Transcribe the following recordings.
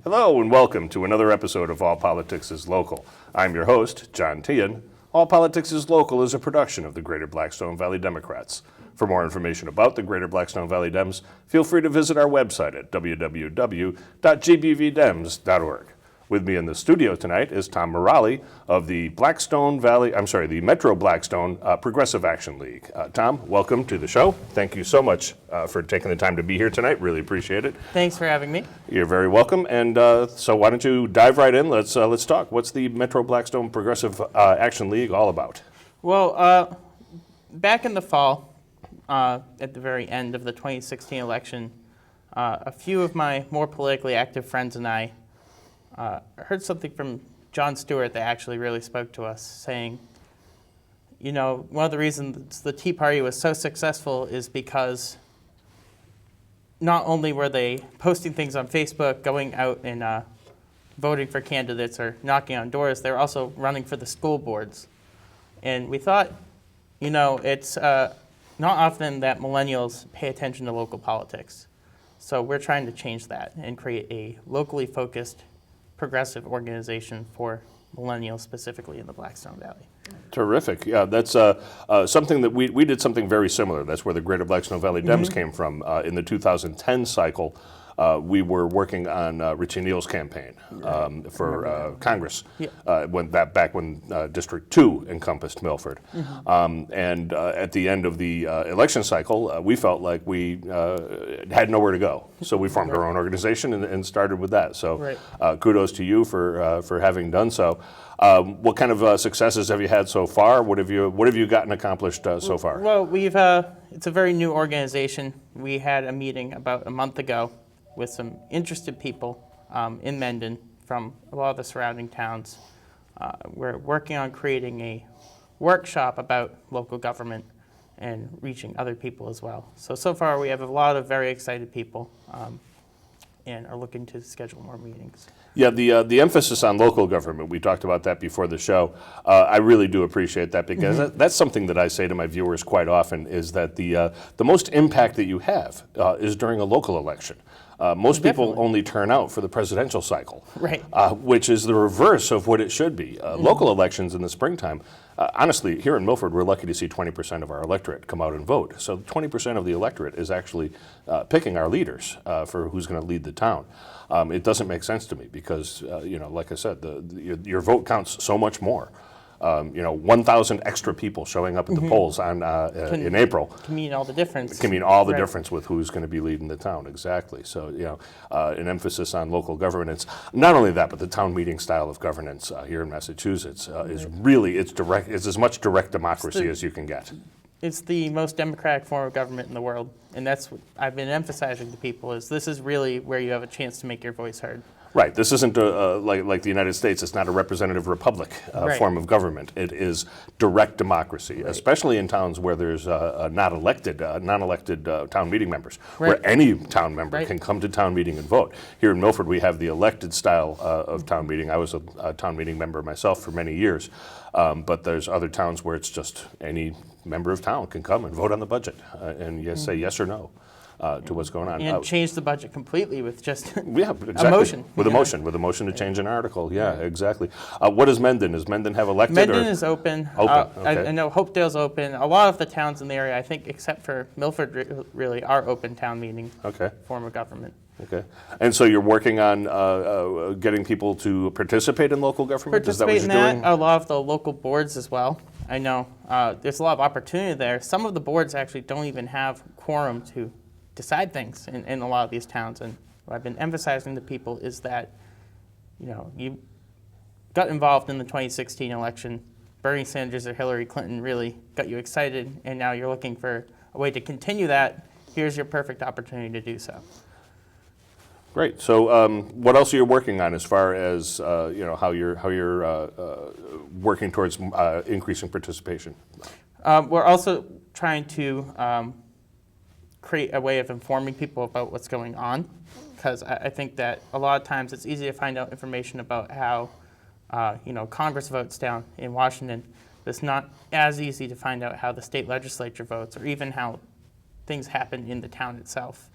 Hello and welcome to another episode of All Politics is Local. I'm your host, John Tian. All Politics is Local is a production of the Greater Blackstone Valley Democrats. For more information about the Greater Blackstone Valley Dems, feel free to visit our website at www.gbvdems.org. With me in the studio tonight is Tom Merolli of the the Metro Blackstone Progressive Action League. Tom, welcome to the show. Thank you so much for taking the time to be here tonight. Really appreciate it. Thanks for having me. You're very welcome. And so why don't you dive right in? Let's talk. What's the Metro Blackstone Progressive Action League all about? Well, back in the fall, at the very end of the 2016 election, a few of my more politically active friends and I heard something from Jon Stewart that actually really spoke to us, saying, you know, one of the reasons the Tea Party was so successful is because not only were they posting things on Facebook, going out and voting for candidates or knocking on doors, they were also running for the school boards. And we thought, you know, it's not often that millennials pay attention to local politics. So we're trying to change that and create a locally focused progressive organization for millennials, specifically in the Blackstone Valley. Terrific. Yeah, that's something that we did something very similar. That's where the Greater Blackstone Valley Dems came from. In the 2010 cycle, we were working on Richie Neal's campaign for Congress, back when District 2 encompassed Milford. And at the end of the election cycle, we felt like we had nowhere to go. So we formed our own organization and started with that. So kudos to you for having done so. What kind of successes have you had so far? What have you gotten accomplished so far? Well, it's a very new organization. We had a meeting about a month ago with some interested people in Mendon from a lot of the surrounding towns. We're working on creating a workshop about local government and reaching other people as well. So far we have a lot of very excited people and are looking to schedule more meetings. Yeah, the emphasis on local government, we talked about that before the show. I really do appreciate that because that's something that I say to my viewers quite often, is that the most impact that you have is during a local election. Most people only turn out for the presidential cycle, which is the reverse of what it should be. Local elections in the springtime, honestly, here in Milford, we're lucky to see 20% of our electorate come out and vote. So 20% of the electorate is actually picking our leaders for who's going to lead the town. It doesn't make sense to me because, like I said, your vote counts so much more. 1,000 extra people showing up at the polls in April can mean all the difference. Can mean all the difference with who's going to be leading the town, exactly. So, an emphasis on local governance. Not only that, but the town meeting style of governance here in Massachusetts is really, it's as much direct democracy as you can get. It's the most democratic form of government in the world, and that's what I've been emphasizing to people, is this is really where you have a chance to make your voice heard. Right. This isn't like the United States. It's not a representative republic form of government. It is direct democracy, especially in towns where there's non-elected town meeting members, where any town member can come to town meeting and vote. Here in Milford, we have the elected style of town meeting. I was a town meeting member myself for many years, but there's other towns where it's just any member of town can come and vote on the budget and say yes or no. To what's going on. And change the budget completely with just a motion. With a motion to change an article. Yeah, exactly. What is Mendon? Does Mendon have elected? Mendon is open. Okay. I know Hopedale's open. A lot of the towns in the area, I think, except for Milford, really are open town meeting form of government. Okay. And so you're working on getting people to participate in local government? Is that what you're doing? A lot of the local boards as well. I know there's a lot of opportunity there. Some of the boards actually don't even have quorum to decide things in a lot of these towns. And what I've been emphasizing to people is that, you got involved in the 2016 election. Bernie Sanders or Hillary Clinton really got you excited, and now you're looking for a way to continue that. Here's your perfect opportunity to do so. Great. So, what else are you working on as far as how you're working towards increasing participation? We're also trying to create a way of informing people about what's going on, because I think that a lot of times it's easy to find out information about how Congress votes down in Washington, but it's not as easy to find out how the state legislature votes or even how things happen in the town itself.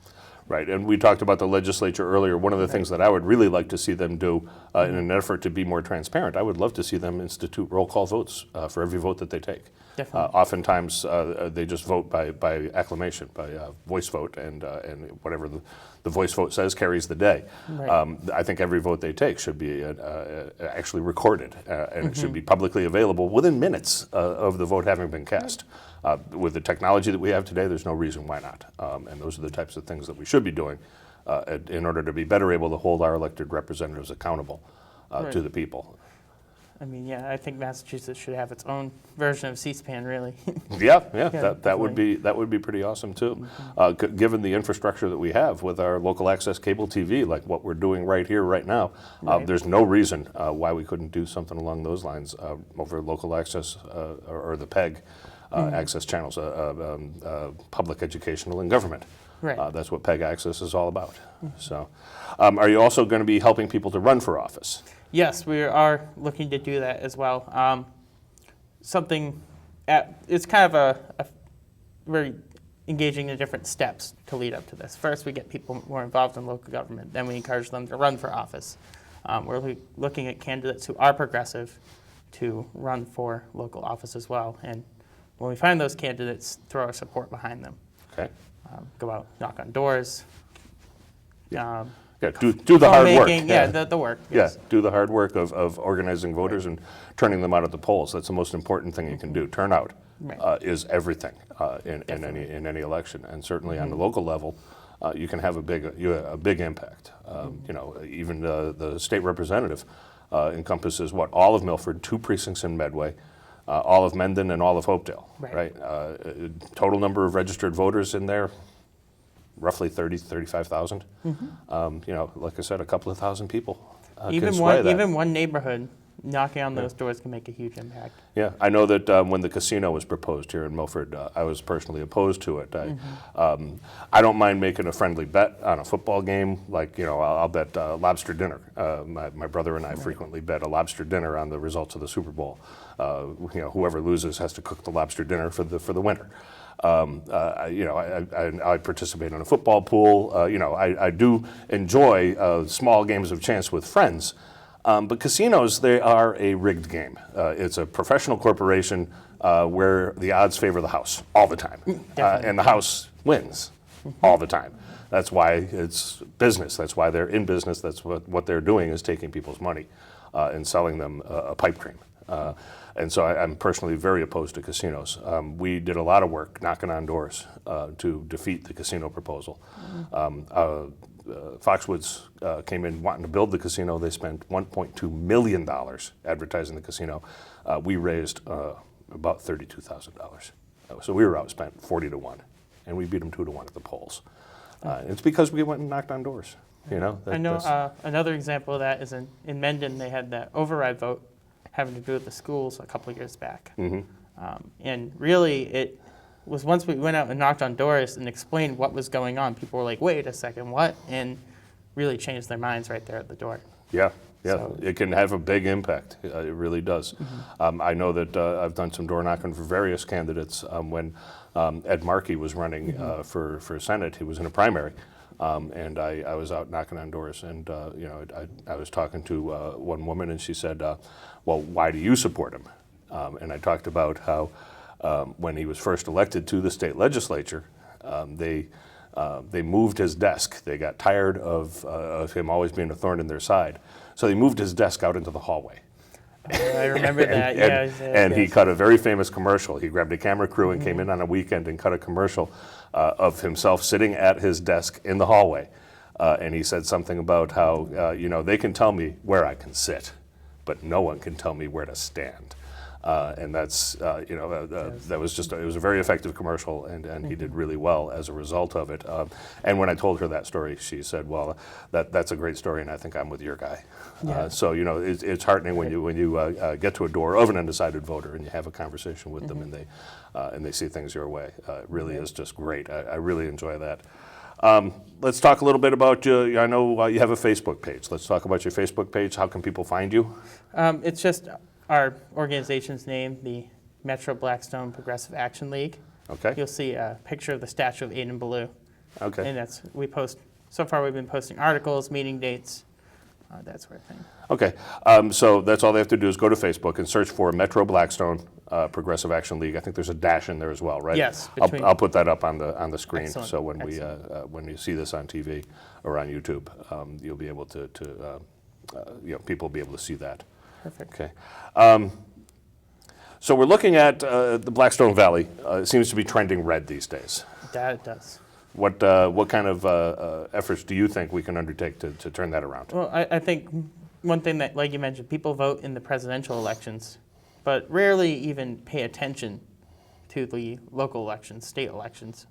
Right, and we talked about the legislature earlier. One of the things that I would really like to see them do in an effort to be more transparent, I would love to see them institute roll call votes for every vote that they take. Definitely. Oftentimes, they just vote by acclamation, by voice vote, and whatever the voice vote says carries the day. Right. I think every vote they take should be actually recorded, and it should be publicly available within minutes of the vote having been cast. With the technology that we have today, there's no reason why not. And those are the types of things that we should be doing in order to be better able to hold our elected representatives accountable to the people. I mean, yeah, I think Massachusetts should have its own version of C-SPAN, really. Yeah, that would be pretty awesome too. Given the infrastructure that we have with our local access cable TV, like what we're doing right here, right now, there's no reason why we couldn't do something along those lines over local access or the PEG access channels, public educational and government. Right. That's what PEG access is all about. So, are you also going to be helping people to run for office? Yes, we are looking to do that as well. It's kind of a very engaging in different steps to lead up to this. First, we get people more involved in local government. Then we encourage them to run for office. We're looking at candidates who are progressive to run for local office as well. And when we find those candidates, throw our support behind them. Okay. Go out, knock on doors. Yeah, do the hard work. Yeah, the work. Yes. Yeah, do the hard work of organizing voters and turning them out at the polls. That's the most important thing you can do. Turnout is everything in any election, and certainly on the local level, you can have a big impact. Even the state representative encompasses all of Milford, 2 precincts in Medway, all of Mendon, and all of Hopedale. Right. Total number of registered voters in there, roughly 35,000. Like I said, a couple of thousand people can sway that. Even one neighborhood knocking on those doors can make a huge impact. Yeah, I know that when the casino was proposed here in Milford, I was personally opposed to it. I don't mind making a friendly bet on a football game, like, I'll bet lobster dinner. My brother and I frequently bet a lobster dinner on the results of the Super Bowl. Whoever loses has to cook the lobster dinner for the winner. I participate in a football pool. I do enjoy small games of chance with friends. But casinos, they are a rigged game. It's a professional corporation where the odds favor the house all the time. And the house wins all the time. That's why it's business. That's why they're in business. That's what they're doing, is taking people's money and selling them a pipe dream. And so I'm personally very opposed to casinos. We did a lot of work knocking on doors to defeat the casino proposal. Foxwoods came in wanting to build the casino. They spent $1.2 million advertising the casino. We raised about $32,000. So we were outspent 40-1, and we beat them 2-1 at the polls. It's because we went and knocked on doors. I know another example of that is in Mendon. They had that override vote having to do with the schools a couple of years back. And really, it was once we went out and knocked on doors and explained what was going on, people were like, wait a second, what? And really changed their minds right there at the door. Yeah, so it can have a big impact. It really does. I know that I've done some door knocking for various candidates. When Ed Markey was running for Senate, he was in a primary. And I was out knocking on doors, and I was talking to one woman, and she said, well, why do you support him? And I talked about how when he was first elected to the state legislature, they moved his desk. They got tired of him always being a thorn in their side, so they moved his desk out into the hallway. I remember that, and he cut a very famous commercial. He grabbed a camera crew and came in on a weekend and cut a commercial of himself sitting at his desk in the hallway. And he said something about how, they can tell me where I can sit, but no one can tell me where to stand. And that's, that was just, it was a very effective commercial, and he did really well as a result of it. And when I told her that story, she said, well, that's a great story, and I think I'm with your guy. Yeah. So, it's heartening when you get to a door of an undecided voter and you have a conversation with them and they see things your way. It really is just great. I really enjoy that. Let's talk a little bit about you. I know you have a Facebook page. Let's talk about your Facebook page. How can people find you? It's just our organization's name, the Metro Blackstone Progressive Action League. Okay. You'll see a picture of the statue of Aiden Ballou. Okay. And so far we've been posting articles, meeting dates, that sort of thing. Okay. So that's all they have to do is go to Facebook and search for Metro Blackstone Progressive Action League. I think there's a dash in there as well, right? Yes. I'll put that up on the screen. Excellent. So when you see this on TV or on YouTube, you'll be able to people will be able to see that. Perfect. Okay. So we're looking at the Blackstone Valley. It seems to be trending red these days. That it does. What kind of efforts do you think we can undertake to turn that around? Well, I think one thing that, like you mentioned, people vote in the presidential elections, but rarely even pay attention to the local elections, state elections.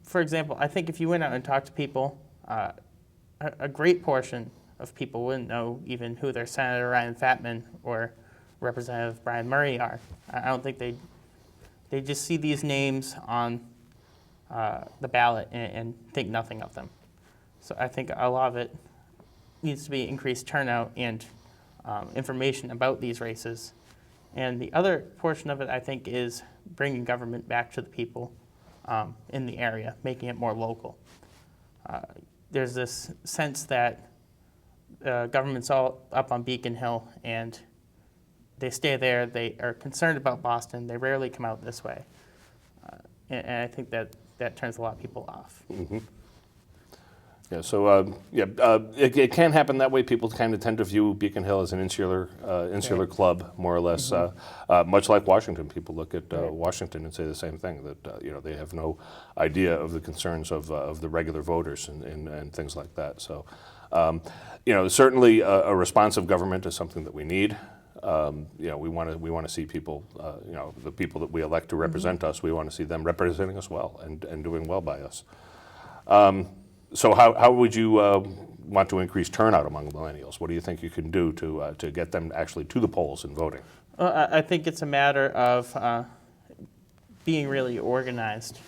For example, I think if you went out and talked to people, a great portion of people wouldn't know even who their Senator Ryan Fatman or Representative Brian Murray are. I don't think they just see these names on the ballot and think nothing of them. So I think a lot of it needs to be increased turnout and information about these races. And the other portion of it, I think, is bringing government back to the people in the area, making it more local. There's this sense that government's all up on Beacon Hill, and they stay there. They are concerned about Boston. They rarely come out this way. And I think that turns a lot of people off. Mm-hmm. Yeah, so it can happen that way. People kind of tend to view Beacon Hill as an insular Right. club, more or less, much like Washington. People look at Washington and say the same thing, that they have no idea of the concerns of the regular voters and things like that. So, certainly a responsive government is something that we need. We want to see people, the people that we elect to represent us. We want to see them representing us well and doing well by us. So how would you want to increase turnout among millennials? What do you think you can do to get them actually to the polls and voting? Well, I think it's a matter of being really organized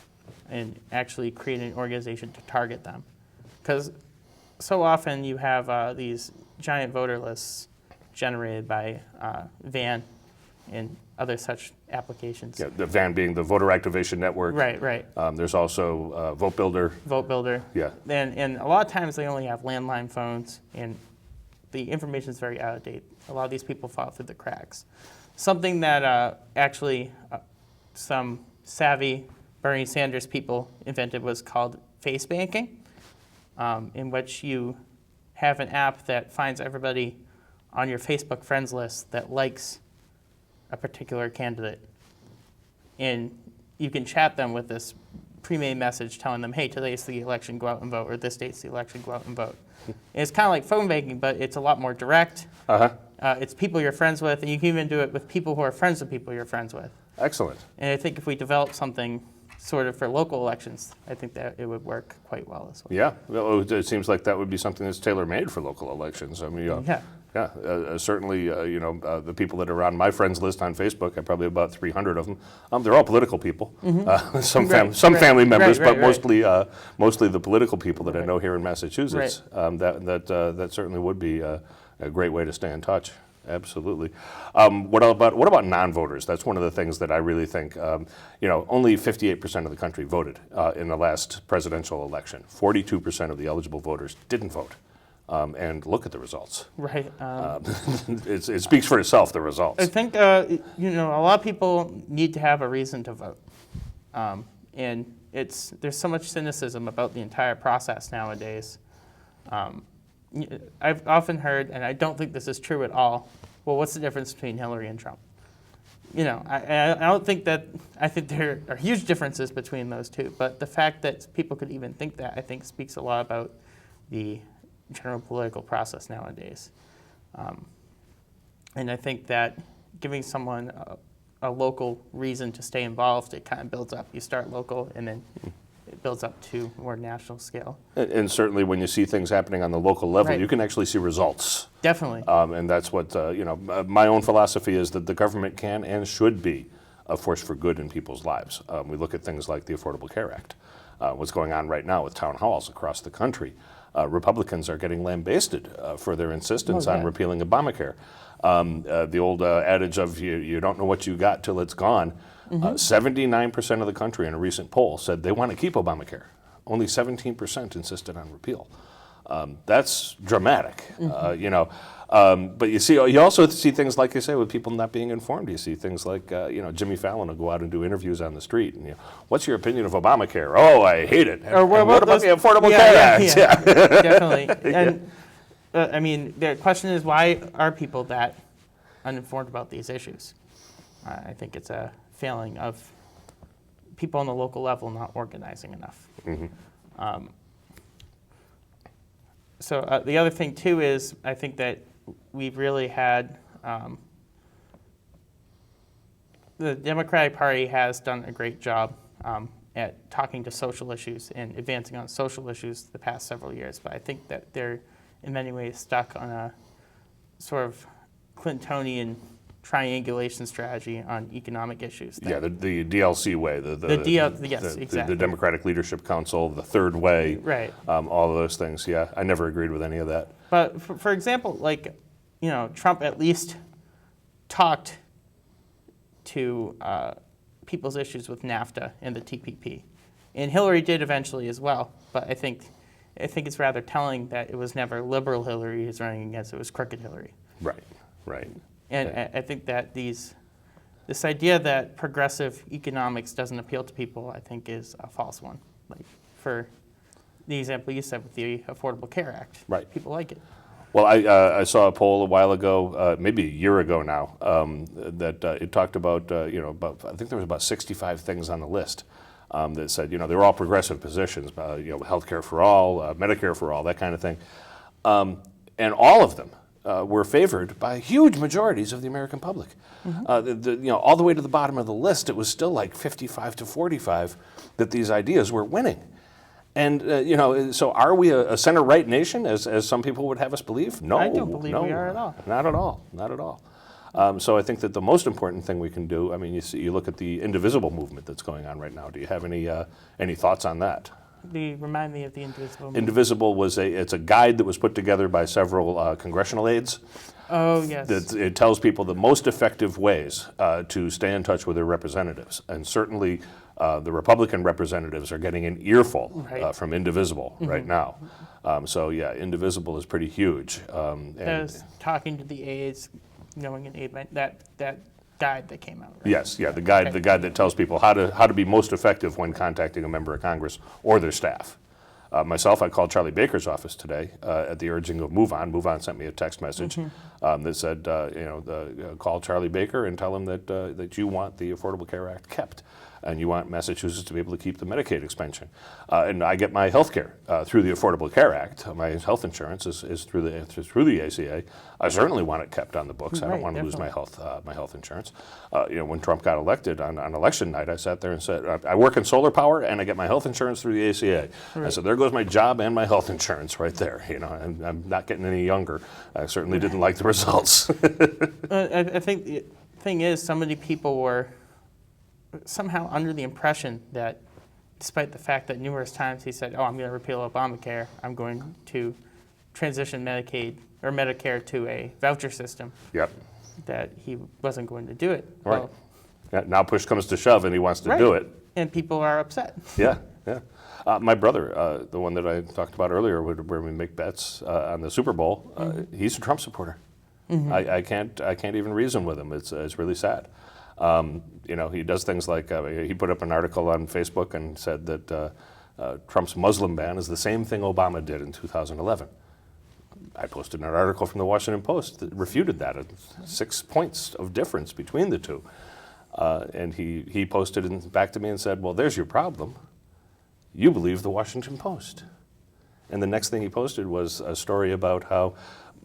and actually creating an organization to target them. Because so often you have these giant voter lists generated by VAN and other such applications. Yeah, the VAN being the Voter Activation Network. Right. There's also Vote Builder. Vote Builder. Yeah. And a lot of times they only have landline phones, and the information is very out of date. A lot of these people fall through the cracks. Something that actually some savvy Bernie Sanders people invented was called face banking, in which you have an app that finds everybody on your Facebook friends list that likes a particular candidate. And you can chat them with this pre-made message telling them, hey, today's the election, go out and vote, or this date's the election, go out and vote. And it's kind of like phone banking, but it's a lot more direct. Uh-huh. It's people you're friends with, and you can even do it with people who are friends of people you're friends with. Excellent. And I think if we develop something sort of for local elections, I think that it would work quite well as well. Yeah, well, it seems like that would be something that's tailor-made for local elections. I mean, certainly, the people that are on my friends list on Facebook, I have probably about 300 of them. They're all political people. Some family members, but mostly the political people that I know here in Massachusetts. That certainly would be a great way to stay in touch. Absolutely. What about non-voters? That's one of the things that I really think. Only 58% of the country voted in the last presidential election. 42% of the eligible voters didn't vote. And look at the results. Right. It speaks for itself, the results. I think, a lot of people need to have a reason to vote. And there's so much cynicism about the entire process nowadays. I've often heard, and I don't think this is true at all, well, what's the difference between Hillary and Trump? I don't think that, I think there are huge differences between those two, but the fact that people could even think that, I think, speaks a lot about the general political process nowadays. And I think that giving someone a local reason to stay involved, it kind of builds up. You start local, and then it builds up to more national scale. And certainly when you see things happening on the local level, Right. you can actually see results. Definitely. And that's what, my own philosophy is that the government can and should be a force for good in people's lives. We look at things like the Affordable Care Act, what's going on right now with town halls across the country. Republicans are getting lambasted for their insistence on repealing Obamacare. The old adage of you don't know what you got till it's gone. 79% of the country in a recent poll said they want to keep Obamacare. Only 17% insisted on repeal. That's dramatic, but you also see things like you say with people not being informed. You see things like Jimmy Fallon will go out and do interviews on the street, and what's your opinion of Obamacare? Oh, I hate it. Or what about the Affordable Care Act? Yeah. Definitely. And the question is, why are people that uninformed about these issues? I think it's a failing of people on the local level not organizing enough. So the other thing too is I think that we've really had the Democratic Party has done a great job at talking to social issues and advancing on social issues the past several years, but I think that they're in many ways stuck on a sort of Clintonian triangulation strategy on economic issues. Yeah, the DLC way, exactly. The Democratic Leadership Council, the third way, Right. All of those things. Yeah, I never agreed with any of that. But for example, Trump at least talked to people's issues with NAFTA and the TPP, and Hillary did eventually as well. But I think it's rather telling that it was never liberal Hillary who's running against; it was crooked Hillary. Right. And I think that this idea that progressive economics doesn't appeal to people, I think, is a false one. Like for the example you said with the Affordable Care Act, right? People like it. Well, I saw a poll a while ago, maybe a year ago now, that it talked about I think there was about 65 things on the list that said they were all progressive positions, healthcare for all, Medicare for all, that kind of thing, and all of them were favored by huge majorities of the American public. All the way to the bottom of the list, it was still like 55 to 45 that these ideas were winning. And, so are we a center-right nation, as some people would have us believe? No. I don't believe we are at all. Not at all. So I think that the most important thing we can do, you look at the indivisible movement that's going on right now. Do you have any thoughts on that? Remind me of the indivisible movement. Indivisible it's a guide that was put together by several congressional aides. Oh, yes. It tells people the most effective ways to stay in touch with their representatives. And certainly the Republican representatives are getting an earful from Indivisible right now. Indivisible is pretty huge. And talking to the aides, knowing an aide, that guide that came out. Right? Yes, the guide that tells people how to be most effective when contacting a member of Congress or their staff. Myself, I called Charlie Baker's office today at the urging of Move On. Move On sent me a text message that said, call Charlie Baker and tell him that you want the Affordable Care Act kept, and you want Massachusetts to be able to keep the Medicaid expansion. And I get my health care through the Affordable Care Act. My health insurance is through the ACA. I certainly want it kept on the books. I don't want to lose my health insurance. When Trump got elected on election night, I sat there and said, I work in solar power and I get my health insurance through the ACA. Right. I said, there goes my job and my health insurance right there. And I'm not getting any younger. I certainly didn't like the results. I think the thing is, so many people were somehow under the impression that despite the fact that numerous times he said, I'm going to repeal Obamacare, I'm going to transition Medicaid or Medicare to a voucher system, that he wasn't going to do it. Right. Now push comes to shove and he wants to do it. And people are upset. Yeah. My brother, the one that I talked about earlier, where we make bets on the Super Bowl, he's a Trump supporter. I can't even reason with him. It's really sad. He does things like he put up an article on Facebook and said that Trump's Muslim ban is the same thing Obama did in 2011. I posted an article from the Washington Post that refuted that, 6 points of difference between the two. And he posted back to me and said, well, there's your problem. You believe the Washington Post. And the next thing he posted was a story about how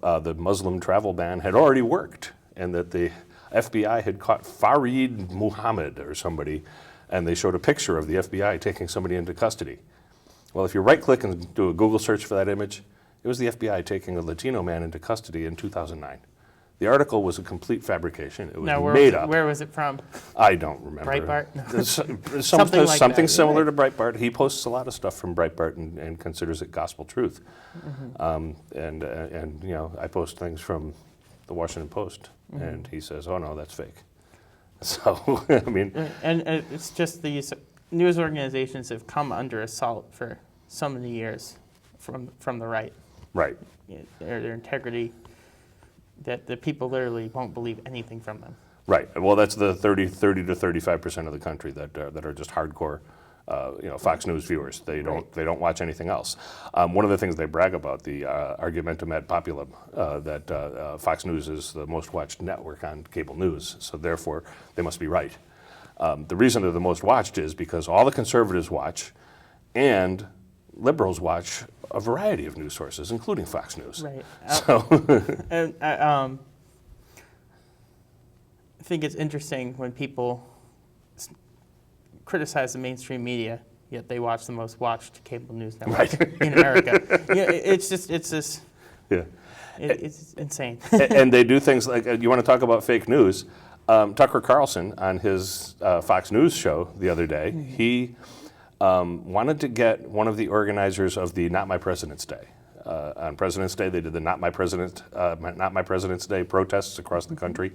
the Muslim travel ban had already worked, and that FBI had caught Fareed Muhammad or somebody, and they showed a picture of the FBI taking somebody into custody. Well, if you right-click and do a Google search for that image, it was the FBI taking a Latino man into custody in 2009. The article was a complete fabrication. It was made up. Where was it from? I don't remember. Breitbart? No. Something like something that, similar right. to Breitbart. He posts a lot of stuff from Breitbart and considers it gospel truth. And you know, I post things from the Washington Post, and he says, "Oh no, that's fake." So I mean, And it's just these news organizations have come under assault for so many years from the right. right. Their integrity, that the people literally won't believe anything from them. Right. Well, that's the 30 to 35% of the country that are just hardcore, Fox News viewers. They don't watch anything else. One of the things they brag about, the argumentum ad populum, that Fox News is the most watched network on cable news, so therefore they must be right. The reason they're the most watched is because all the conservatives watch, and liberals watch a variety of news sources, including Fox News. Right. So, And I think it's interesting when people criticize the mainstream media, yet they watch the most watched cable news network in America. It's this. yeah. It's insane. And they do things like, you want to talk about fake news, Tucker Carlson on his Fox News show the other day, he wanted to get one of the organizers of the Not My President's Day. On President's Day, they did the Not My President's Day protests across the country.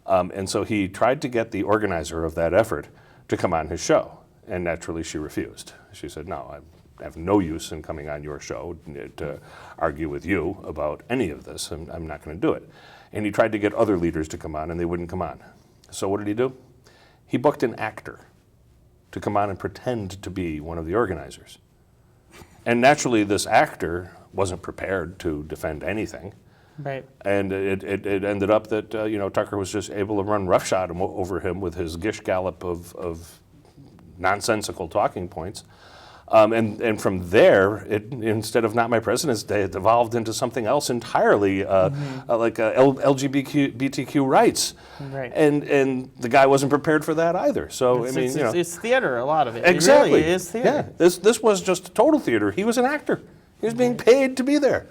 And so he tried to get the organizer of that effort to come on his show. And naturally, she refused. She said, "No, I have no use in coming on your show to argue with you about any of this. I'm not going to do it." And he tried to get other leaders to come on, and they wouldn't come on. So what did he do? He booked an actor to come on and pretend to be one of the organizers. And naturally, this actor wasn't prepared to defend anything. Right. And it ended up that Tucker was just able to run roughshod over him with his gish gallop of nonsensical talking points. And from there, instead of Not My President's Day, it evolved into something else entirely, like LGBTQ rights. Right. And the guy wasn't prepared for that either. So It's theater, a lot of it. Exactly. It really is theater. Yeah. This was just total theater. He was an actor. He was being paid to be there,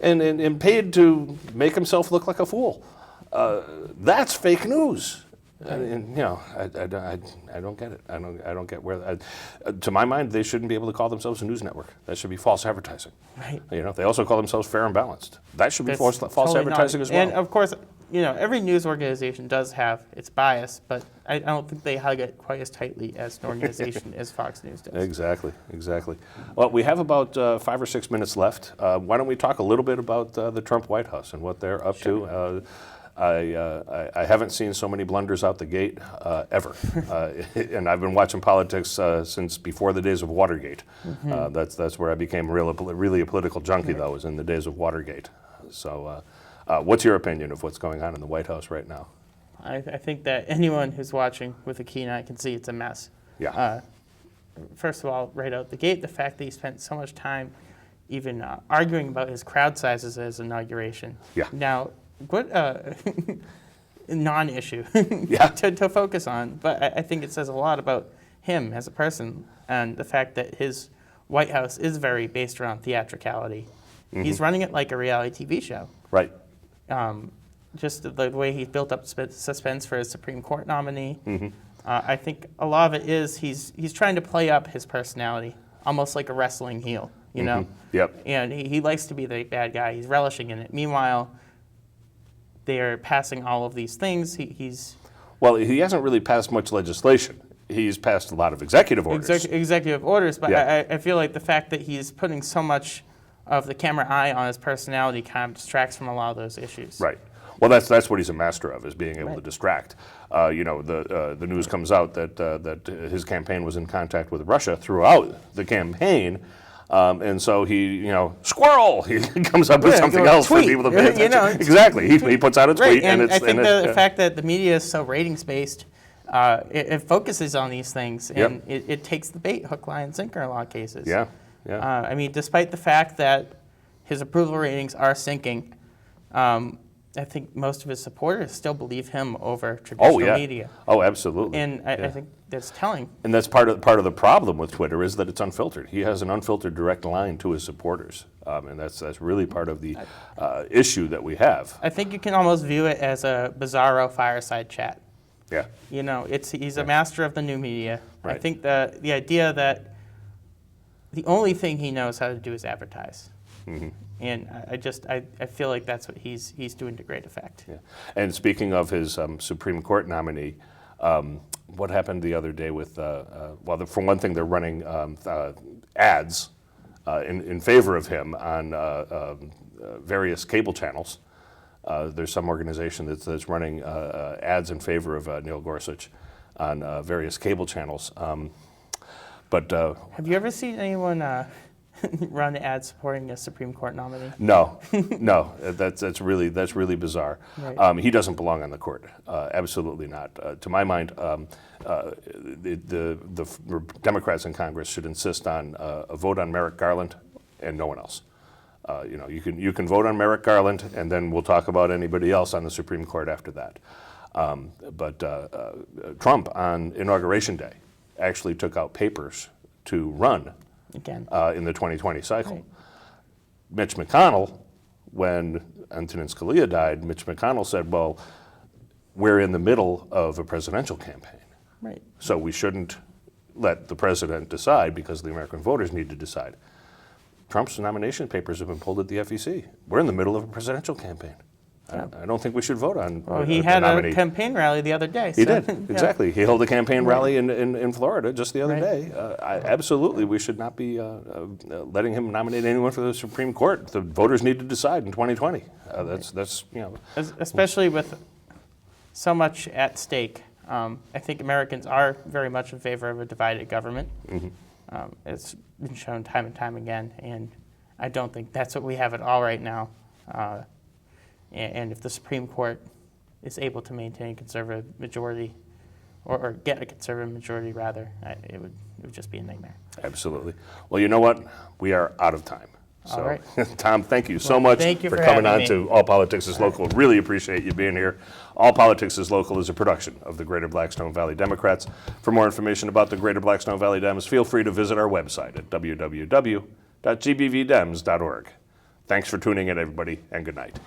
and paid to make himself look like a fool. That's fake news. And I don't get it. I don't get where. To my mind, they shouldn't be able to call themselves a news network. That should be false advertising. Right. They also call themselves Fair and Balanced. That should be false totally advertising as well. And of course, every news organization does have its bias, but I don't think they hug it quite as tightly as an organization as Fox News does. Exactly. Well, we have about 5 or 6 minutes left. Why don't we talk a little bit about the Trump White House and what they're up to? I haven't seen so many blunders out the gate ever, and I've been watching politics since before the days of Watergate. That's where I became really a political junkie, though, was in the days of Watergate. So, what's your opinion of what's going on in the White House right now? I think that anyone who's watching with a keen eye can see it's a mess. Yeah. First of all, right out the gate, the fact that he spent so much time even arguing about his crowd sizes at his inauguration. Yeah. Now, what non-issue Yeah. to focus on, but I think it says a lot about him as a person and the fact that his White House is very based around theatricality. Mm-hmm. He's running it like a reality TV show. Right. Just the way he's built up suspense for his Supreme Court nominee. Mm-hmm. I think a lot of it is he's trying to play up his personality, almost like a wrestling heel, know? Yep. And he likes to be the bad guy. He's relishing in it. Meanwhile, they are passing all of these things. Well, he hasn't really passed much legislation. He's passed a lot of executive orders. Executive orders, but Yeah. I feel like the fact that he's putting so much of the camera eye on his personality kind of distracts from a lot of those issues. Right. Well, that's what he's a master of, is being able to distract. The news comes out that his campaign was in contact with Russia throughout the campaign, and so he, squirrel, he comes up with something else for people to pay attention. Exactly. He puts out a tweet, and it's. I think the fact that the media is so ratings based, it focuses on these things, and it takes the bait, hook, line, and sinker in a lot of cases. Yeah. I mean, despite the fact that his approval ratings are sinking, I think most of his supporters still believe him over traditional media. Oh, absolutely. And I think that's telling. And that's part of the problem with Twitter is that it's unfiltered. He has an unfiltered direct line to his supporters, and that's really part of the issue that we have. I think you can almost view it as a bizarro fireside chat. Yeah. You know, he's a master of the new media. Right. I think the idea that the only thing he knows how to do is advertise. Mm-hmm. And I feel like that's what he's doing to great effect. Yeah. And speaking of his Supreme Court nominee, what happened the other day with, for one thing, they're running ads in favor of him on various cable channels. There's some organization that's running ads in favor of Neil Gorsuch on various cable channels. Have you ever seen anyone run ads supporting a Supreme Court nominee? No, no, that's really bizarre. Right. He doesn't belong on the court. Absolutely not. To my mind, the Democrats in Congress should insist on a vote on Merrick Garland and no one else. You can vote on Merrick Garland, and then we'll talk about anybody else on the Supreme Court after that. Trump on Inauguration Day actually took out papers to run Again. In the 2020 cycle. Right. Mitch McConnell, when Antonin Scalia died, Mitch McConnell said, well, we're in the middle of a presidential campaign. Right. So we shouldn't let the president decide because the American voters need to decide. Trump's nomination papers have been pulled at the FEC. We're in the middle of a presidential campaign. Yeah. I don't think we should vote on Well, he had a campaign rally the other day. He did, exactly. Yeah. He held a campaign rally in Florida just the other day. Absolutely, we should not be letting him nominate anyone for the Supreme Court. The voters need to decide in 2020. That's Especially with so much at stake. I think Americans are very much in favor of a divided government. Mm-hmm. It's been shown time and time again, and I don't think that's what we have at all right now. And if the Supreme Court is able to maintain a conservative majority, or get a conservative majority rather, it would just be a nightmare. Absolutely. Well, you know what? We are out of time. So, all right. Tom, thank you so much for coming on me. to All Politics is Local. Really appreciate you being here. All Politics is Local is a production of the Greater Blackstone Valley Democrats. For more information about the Greater Blackstone Valley Dems, feel free to visit our website at www.gbvdems.org. Thanks for tuning in, everybody, and good night.